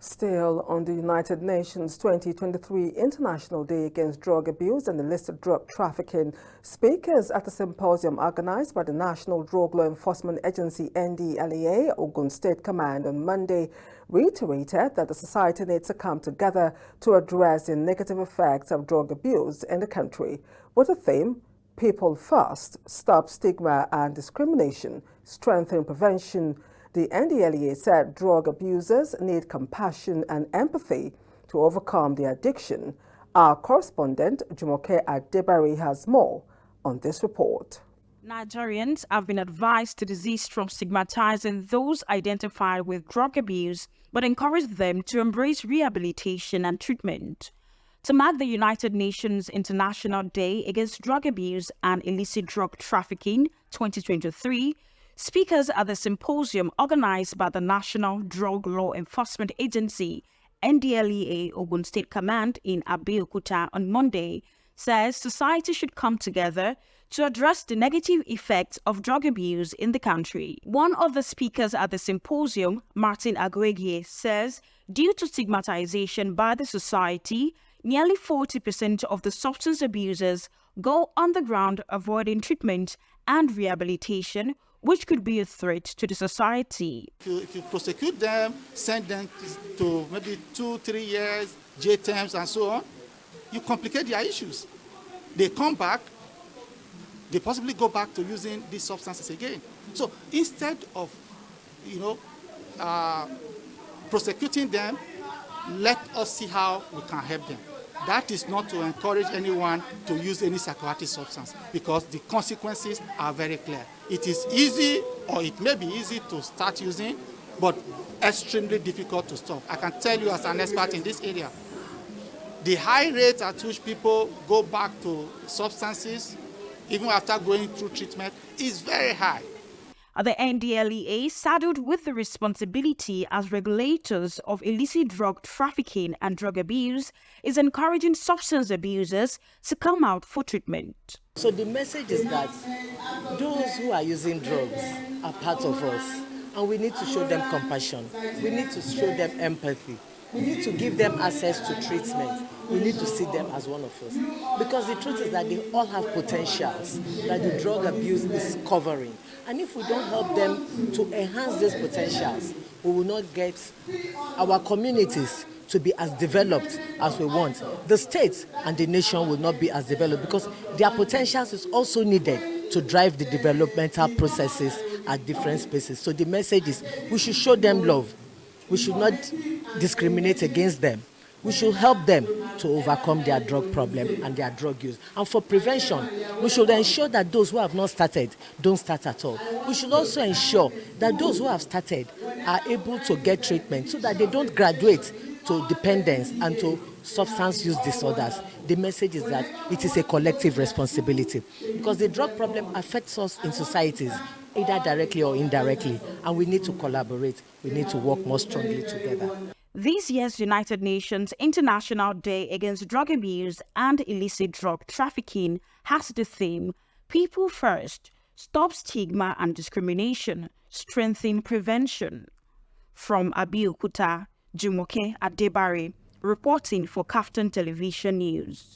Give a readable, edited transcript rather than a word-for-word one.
Still on the United Nations 2023 International Day Against Drug Abuse and Illicit Drug Trafficking, speakers at a symposium organized by the National Drug Law Enforcement Agency NDLEA Ogun State Command on Monday reiterated that the society needs to come together to address the negative effects of drug abuse in the country, with the theme, People First, Stop Stigma and Discrimination, Strengthen Prevention. The NDLEA said drug abusers need compassion and empathy to overcome their addiction. Our correspondent, Jumoke Adebari, has more on this report. Nigerians have been advised to desist from stigmatizing those identified with drug abuse, but encourage them to embrace rehabilitation and treatment. To mark the United Nations International Day Against Drug Abuse and Illicit Drug Trafficking 2023, speakers at the symposium organized by the National Drug Law Enforcement Agency, NDLEA Ogun State Command in Abeokuta on Monday, says society should come together to address the negative effects of drug abuse in the country. One of the speakers at the symposium, Martin Agwegie, says due to stigmatization by the society, nearly 40% of the substance abusers go underground avoiding treatment and rehabilitation, which could be a threat to the society. If you prosecute them, send them to maybe 2-3 years, jail terms and so on, you complicate their issues. They come back, they possibly go back to using these substances again. So instead of, prosecuting them, let us see how we can help them. That is not to encourage anyone to use any psychoactive substance, because the consequences are very clear. It is easy, or it may be easy to start using, but extremely difficult to stop. I can tell you as an expert in this area, the high rate at which people go back to substances, even after going through treatment, is very high. The NDLEA, saddled with the responsibility as regulators of illicit drug trafficking and drug abuse, is encouraging substance abusers to come out for treatment. So the message is that those who are using drugs are part of us, and we need to show them compassion. We need to show them empathy. We need to give them access to treatment. We need to see them as one of us. Because the truth is that they all have potentials that the drug abuse is covering. And if we don't help them to enhance these potentials, we will not get our communities to be as developed as we want. The state and the nation will not be as developed, because their potentials is also needed to drive the developmental processes at different spaces. So the message is we should show them love. We should not discriminate against them. We should help them to overcome their drug problem and their drug use. And for prevention, we should ensure that those who have not started don't start at all. We should also ensure that those who have started are able to get treatment so that they don't graduate to dependence and to substance use disorders. The message is that it is a collective responsibility, because the drug problem affects us in societies, either directly or indirectly, and we need to collaborate. We need to work more strongly together. This year's United Nations International Day Against Drug Abuse and Illicit Drug Trafficking has the theme, People First, Stop Stigma and Discrimination, Strengthen Prevention. From Abeokuta, Jumoke Adebari, reporting for KAFTAN Television News.